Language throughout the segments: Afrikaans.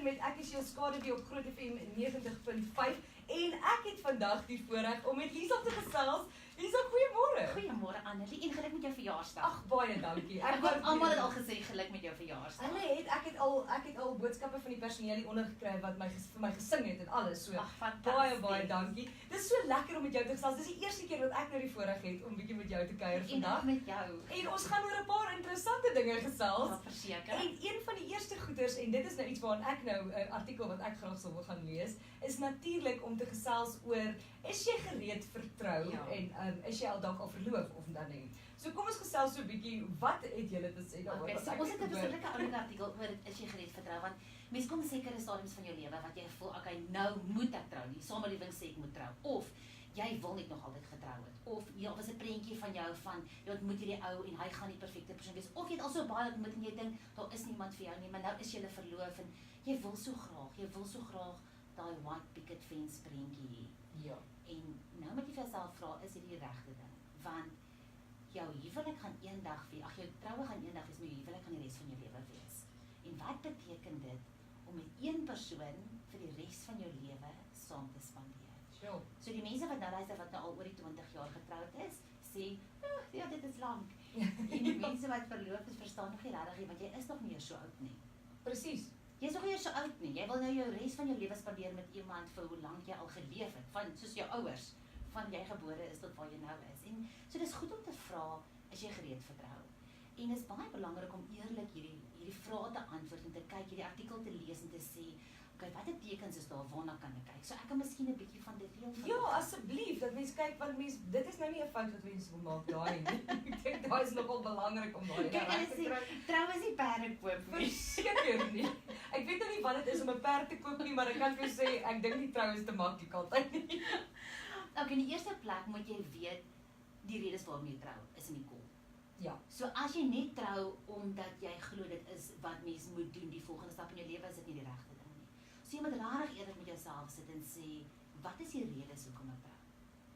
in met Ek is jou skaduwee op Groot FM 90.5 en ek het vandag die voorreg om met Liesel te gesels. Liesel, goeiemôre. Goeiemôre Annelie en geluk met jou verjaarsdag. Ag, baie dankie. Ek hoop almal het al gesê geluk met jou verjaarsdag. Ek het al boodskappe van die personeel hieronder gekry wat vir my gesing het en alles. So Ag, fantasties. baie dankie. Dis so lekker om met jou te gesels. Dis die eerste keer wat ek nou die voorreg het om bietjie met jou te kuier vandag. En met jou. En ons gaan oor 'n paar interessante dinge gesels. Ja, verseker. En een van die eerste goeders, en dit is nou iets waaraan ek nou 'n artikel wat ek graag sou wil gaan lees, is natuurlik om te gesels oor, is jy gereed vir trou? Ja. En is jy al dalk al verloof of dan nie? So kom ons gesels so 'n bietjie, wat het julle te sê daaroor? Okay, Wat so ek ons het 'n gehoor. besonderlike ander artikel oor is jy gereed vir trou, want mense kom in sekere stadiums van jou lewe wat jy voel, okay, nou moet ek trou. Die samelewing sê ek moet trou. Of jy wil net nog altyd getrou het. Of ja, was 'n prentjie van jou van jy ontmoet hierdie ou en hy gaan die perfekte persoon wees. Of jy het al so baie ontmoet en jy dink daar is niemand vir jou nie, maar nou is jy verloof en jy wil so graag daai white picket fence prentjie hê. Ja. En nou moet jy vir jouself vra, is dit die regte ding? Want jou huwelik gaan eendag jou troue gaan eendag wees, maar jou huwelik gaan die res van jou lewe wees. En wat beteken dit om met een persoon vir die res van jou lewe saam te spandeer? Sure. So die mense wat nou luister wat nou al oor die 20 jaar getroud is, sê, ja, dit is lank. En die mense wat verloof is, verstaan nog nie regtig nie, want jy is nog nie eers so oud nie. Presies. Jy is nog nie eers so oud nie. Jy wil nou jou res van jou lewe spandeer met iemand vir hoe lank jy al geleef het, van soos jou ouers, van jy gebore is tot waar jy nou is. En so dis goed om te vra, is jy gereed vir trou? En dit is baie belangrik om eerlik hierdie vrae te antwoord en te kyk, hierdie artikel te lees en te sê, okay, watter tekens is daar, waarna kan ek kyk? So ek kan miskien 'n bietjie van dit deel van. Ja, asseblief, dat mens kyk, want dit is nou nie 'n fout wat mense wil maak daai nie. Ek dink daai is nogal belangrik om daai Kyk, hulle te sê, kry. trou is nie perdekoop nie. Verseker nie. Ek weet nou nie wat dit is om 'n perd te koop nie, maar ek kan vir jou sê, ek dink nie trou is te maklik altyd nie. Okay, in die eerste plek moet jy weet, die redes waarom jy trou is in die kop. Ja. So as jy net trou omdat jy glo dit is wat mens moet doen, die volgende stap in jou lewe, is dit nie die regte ding nie. So jy moet regtig eerlik met jouself sit en sê, wat is die redes hoekom ek trou?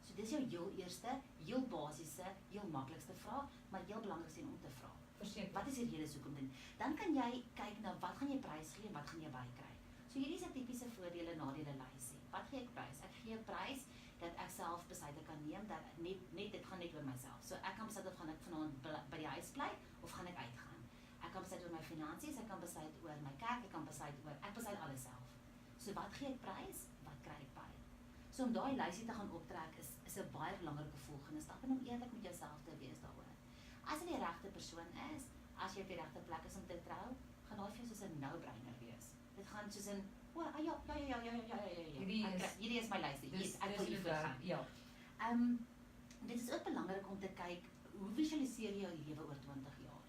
So dis jou heel eerste, heel basiese, heel maklikste vraag, maar heel belangrikste om te vra. Verseker. Wat is die redes hoekom doen? Dan kan jy kyk na wat gaan jy prys gee en wat gaan jy bykry. So hierdie is 'n tipiese voordele en nadele lysie. Wat gee ek prys? Ek gee 'n prys dat ek self besluite kan neem, dat net dit gaan net oor myself. So ek kan besluit of gaan ek vanaand by die huis bly of gaan ek uitgaan. Ek kan besluit oor my finansies, ek kan besluit oor my kerk, ek besluit alles self. So wat gee ek prys? Wat kry ek by? So om daai lysie te gaan optrek is 'n baie belangrike volgende stap en om eerlik met jouself te wees daaroor. As jy die regte persoon is, as jy op die regte plek is om te trou, gaan daai vir jou soos 'n no-brainer wees. Dit gaan soos 'n ja. Hierdie is my lysie. Ek wil hiervoor gaan. Ja. Dit is ook belangrik om te kyk, hoe visualiseer jy jou lewe oor 20 jaar?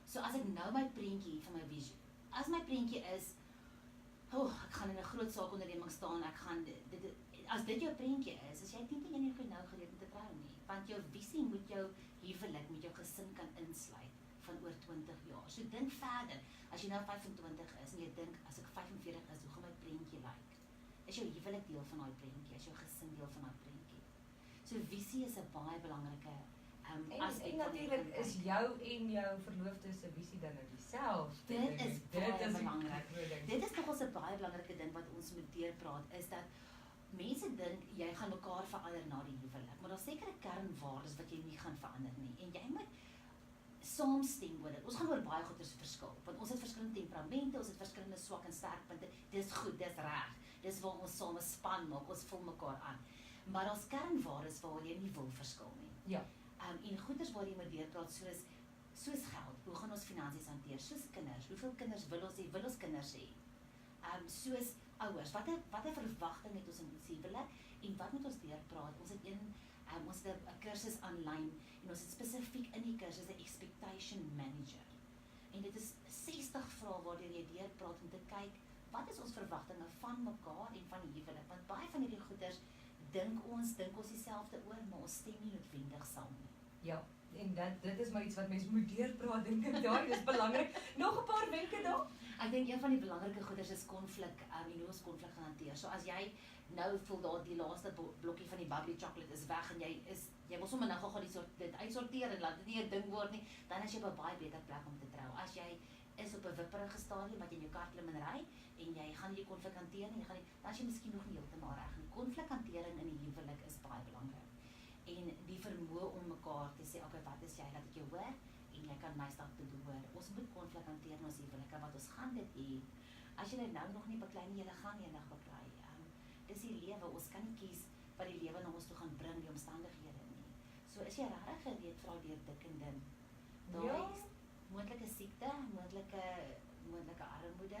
So as ek nou my prentjie van my visie, as my prentjie is, ek gaan in 'n groot saakonderneming staan, as dit jou prentjie is jy dink jy nie nou gereed om te trou nie, want jou visie moet jou huwelik, met jou gesin kan insluit van oor 20 jaar. So dink verder, as jy nou 25 is en jy dink, as ek 45 is, hoe gaan my prentjie lyk? Is jou huwelik deel van daai prentjie? Is jou gesin deel van daai prentjie? So visie is 'n baie belangrike aspek. En natuurlik is jou en jou verloofde se visie dan nou dieselfde. Dit is baie die belangrik. groot ding. Dit is nogals 'n baie belangrike ding wat ons moet deurpraat, is dat mense dink jy gaan mekaar verander na die huwelik, maar daar's sekere kernwaardes wat jy nie gaan verander nie. En jy moet saamstem oor dit. Ons gaan oor baie goeders verskil, want ons het verskillende temperamente, ons het verskillende swak en sterk punte. Dis goed, dis reg. Dis waar ons saam 'n span maak, ons vul mekaar aan. Maar daar's kernwaardes waar jy nie wil verskil nie. Ja. En goeders waar jy moet deurpraat, soos geld. Hoe gaan ons finansies hanteer? Soos kinders. Hoeveel kinders wil ons hê? Wil ons kinders hê? Soos ouers. Watter verwagting het ons in ons huwelik en wat moet ons deurpraat? Ons het ons het 'n kursus aanlyn en ons het spesifiek in die kursus 'n expectation manager. En dit is 60 vrae waardeur jy deurpraat om te kyk, wat is ons verwagtinge van mekaar en van die huwelik? Want baie van hierdie goeders dink ons dieselfde oor, maar ons stem nie noodwendig saam nie. Ja, en dit is maar iets wat mense moet deurpraat, dink ek daai is belangrik. Nog 'n paar wenke daar? Ek dink een van die belangrike goeders is konflik, en hoe ons konflik gaan hanteer. So as jy nou voel dat die laaste blokkie van die bubbly chocolate is weg en jy wil sommer nou gou dit uitsorteer en laat dit nie 'n ding word nie, dan is jy op 'n baie beter plek om te trou. As jy is op 'n wipperige stadium wat jy in jou kar klim en ry en jy gaan nie konflik hanteer nie, dan is jy miskien nog nie heeltemal reg nie. Konflikhantering in die huwelik is baie belangrik. En die vermoë om mekaar te sê, okay, wat is jy, laat ek jou hoor, en jy kan my stap toe hoor. Ons moet konflik hanteer in ons huwelike, want ons gaan dit hê. As jy nou nog nie beklei nie, jy gaan eendag beklei. Dis die lewe, ons kan nie kies wat die lewe na ons toe gaan bring, die omstandighede nie. So is jy regtig gereed vir al die dikkende, daai moontlike siekte, moontlike armoede,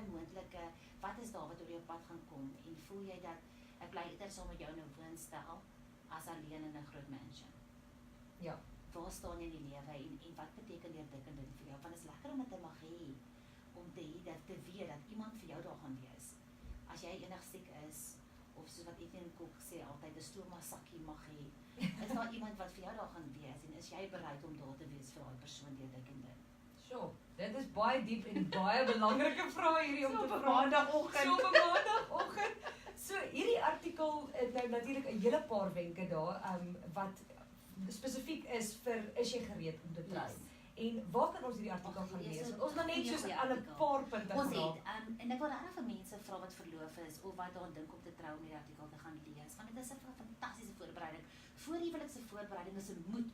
wat is daar wat oor jou pad gaan kom, en voel jy dat, ek bly eerder saam met jou in 'n woonstel, as alleen in 'n groot mansion. Ja. Waar staan jy in die lewe, en wat beteken die dikkende vir jou, want het is lekker om dit te mag hê, om te weet dat iemand vir jou daar gaan wees. As jy enig siek is, of soos wat Etienne Kok sê, altyd 'n stoma sakkie mag hê, is daar iemand wat vir jou daar gaan wees, en is jy bereid om daar te wees vir daai persoon die dikkende? Sure, dit is baie diep en baie belangrike vrae hierdie om te vra. Maandagoggend. So op 'n maandagoggend. So hierdie artikel het nou natuurlik 'n hele paar wenke daar, wat spesifiek is vir is jy gereed om te trou? Yes. En waar kan ons hierdie artikel gaan lees? Ons gaan net soos aan 'n paar punte Ons geraak. het, en ek wil regtig vir mense vra wat verloof is, of wat daaraan dink om te trou om hierdie artikel te gaan lees, want dit is 'n fantastiese voorbereiding. Huwelikse voorbereiding is 'n moet.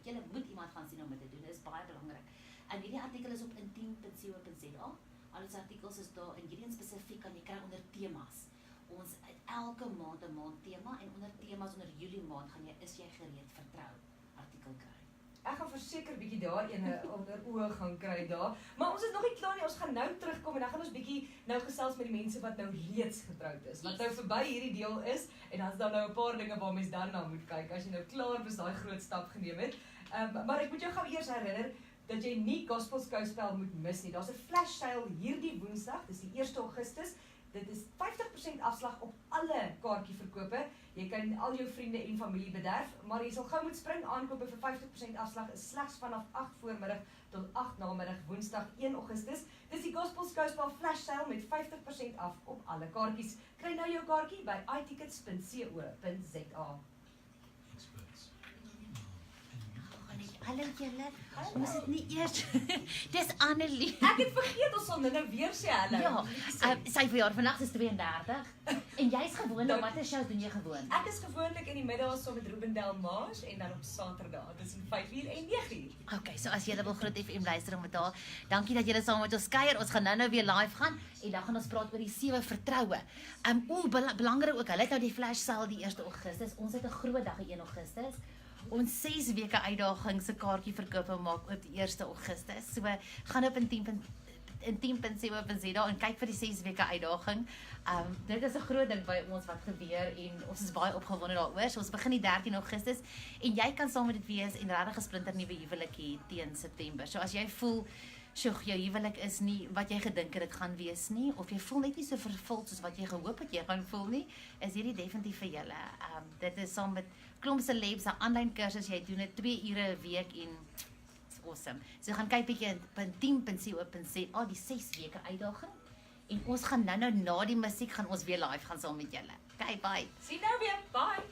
Julle moet iemand gaan sien om dit te doen, dit is baie belangrik. En hierdie artikel is op intiem.co.za, al ons artikels is daar, en hierdie spesifiek kan jy kry onder temas. Ons het elke maand 'n maand tema, en onder temas onder Julie maand gaan jy is jy gereed vir trou artikel kry. Ek gaan verseker bietjie daar ene onder oë gaan kry daar. Maar ons is nog nie klaar nie. Ons gaan nou terugkom en dan gaan ons bietjie nou gesels met die mense wat nou reeds getroud is. Wat nou verby hierdie deel is, en dan is daar nou 'n paar dinge waar mens dan na moet kyk as jy nou klaar is daai groot stap geneem het. Maar ek moet jou gou eers herinner dat jy nie Gospel Skouspel moet mis nie. Daar's 'n flash sale hierdie Woensdag, dis die 1 Augustus. Dit is 50% afslag op alle kaartjieverkope. Jy kan al jou vriende en familie bederf, maar jy sal gou moet spring. Aankope vir 50% afslag is slegs vanaf 8 voormiddag tot 8 namiddag Woensdag 1 Augustus. Dis die Gospel Skouspel flash sale met 50% af op alle kaartjies. Kry nou jou kaartjie by itickets.co.za. Hallo julle, ons het nie eers, dis Annelie. Ek het vergeet ons sal nou weer sê hallo. Ja, sy verjaar vandag is 32, en jy's gewoonlik, watter shows doen jy gewoonlik? Ek is gewoonlik in die middag saam met Ruben Delmage, en dan op Saterdag, tussen 5:00 en 9:00. Okay, so as julle wil Groot FM luister om met haar, dankie dat julle saam met ons kuier. Ons gaan nou weer live gaan, en dan gaan ons praat oor die 7 vertroue. Belangrik ook, hulle het nou die flash sale die 1 Augustus, ons het 'n groot dag die 1 Augustus. Ons 6 weke uitdaging se kaartjie verkoop maak op die 1 Augustus. So gaan op intiem.co.za en kyk vir die 6 weke uitdaging. Dit is 'n groot ding by ons wat gebeur, en ons is baie opgewonde daaroor. So ons begin die 13 Augustus, en jy kan saam met dit wees en regtig 'n splinter nuwe huwelik hê teen September. So as jy voel sjoe, jou huwelik is nie wat jy gedink het dit gaan wees nie, of jy voel net nie so vervuld soos wat jy gehoop het jy gaan voel nie, is hierdie definitief vir julle. Dit is saam met klomp celebs, 'n aanlyn kursus, jy doen dit 2 ure 'n week, en it's awesome. So gaan kyk bietjie op intiem.co.za, die 6 weke uitdaging, en ons gaan nou na die musiek gaan ons weer live gaan saam met julle. Okay, bye. Sien nou weer, bye.